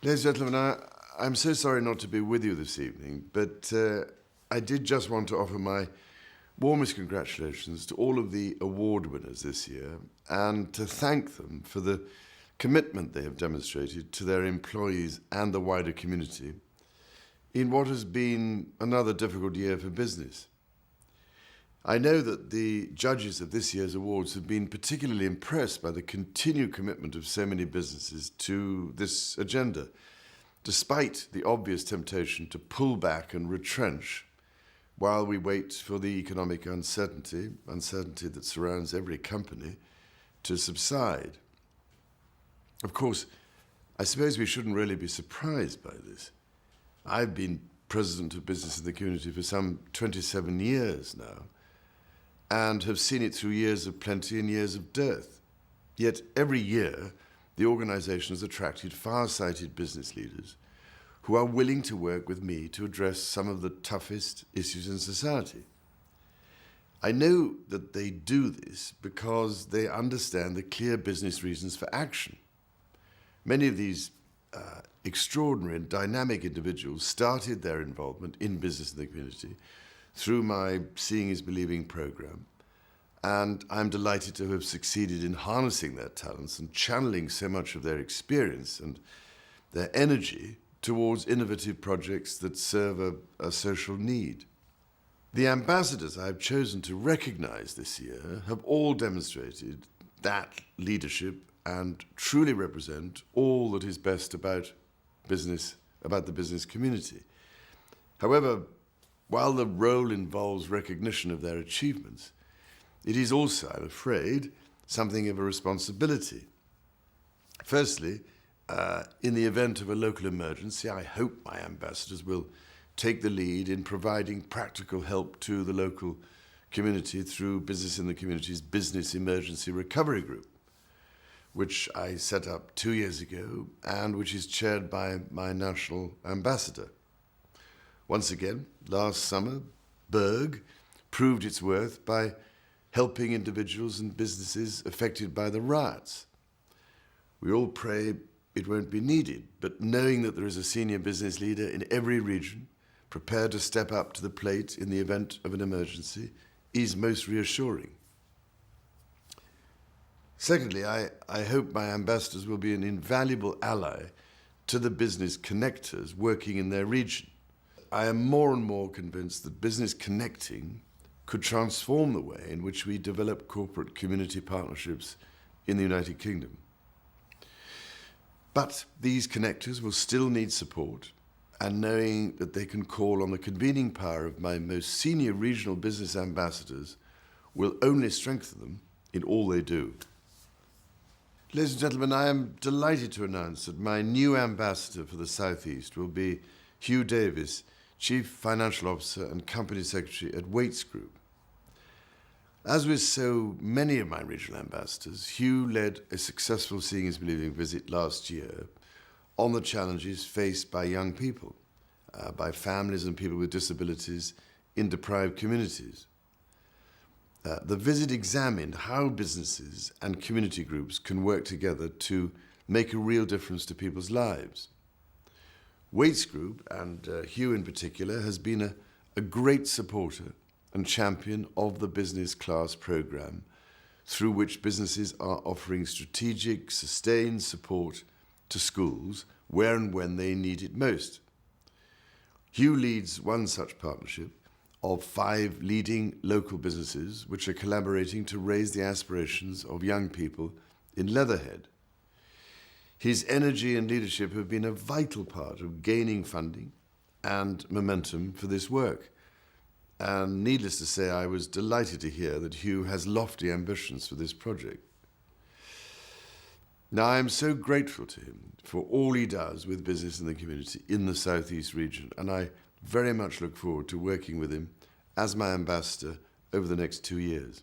Ladies and gentlemen, I'm so sorry not to be with you this evening, but I did just want to offer my warmest congratulations to all of the award winners this year and to thank them for the commitment they have demonstrated to their employees and the wider community in what has been another difficult year for business. I know that the judges of this year's awards have been particularly impressed by the continued commitment of so many businesses to this agenda, despite the obvious temptation to pull back and retrench while we wait for the economic uncertainty that surrounds every company, to subside. Of course, I suppose we shouldn't really be surprised by this. I've been president of business in the community for some 27 years now, and have seen it through years of plenty and years of dearth. Yet every year, the organisation has attracted far-sighted business leaders who are willing to work with me to address some of the toughest issues in society. I know that they do this because they understand the clear business reasons for action. Many of these extraordinary and dynamic individuals started their involvement in business in the community through my Seeing is Believing program, and I'm delighted to have succeeded in harnessing their talents and channeling so much of their experience and their energy towards innovative projects that serve a social need. The ambassadors I've chosen to recognize this year have all demonstrated that leadership and truly represent all that is best about business, about the business community. However, while the role involves recognition of their achievements, it is also, I'm afraid, something of a responsibility. Firstly, in the event of a local emergency, I hope my ambassadors will take the lead in providing practical help to the local community through Business in the Community's Business Emergency Recovery Group, which I set up 2 years ago and which is chaired by my national ambassador. Once again, last summer, Berg proved its worth by helping individuals and businesses affected by the riots. We all pray it won't be needed, but knowing that there is a senior business leader in every region prepared to step up to the plate in the event of an emergency is most reassuring. Secondly, I hope my ambassadors will be an invaluable ally to the business connectors working in their region. I am more and more convinced that business connecting could transform the way in which we develop corporate community partnerships in the United Kingdom. But these connectors will still need support, and knowing that they can call on the convening power of my most senior regional business ambassadors will only strengthen them in all they do. Ladies and gentlemen, I am delighted to announce that my new ambassador for the South East will be Hugh Davies, Chief Financial Officer and Company Secretary at Wates Group. As with so many of my regional ambassadors, Hugh led a successful Seeing is Believing visit last year on the challenges faced by young people, by families and people with disabilities in deprived communities. The visit examined how businesses and community groups can work together to make a real difference to people's lives. Wates Group, and Hugh in particular, has been a great supporter and champion of the business class program, through which businesses are offering strategic, sustained support to schools where and when they need it most. Hugh leads one such partnership of 5 leading local businesses which are collaborating to raise the aspirations of young people in Leatherhead. His energy and leadership have been a vital part of gaining funding and momentum for this work. And needless to say, I was delighted to hear that Hugh has lofty ambitions for this project. Now, I am so grateful to him for all he does with business in the community in the South East region, and I very much look forward to working with him as my ambassador over the next 2 years.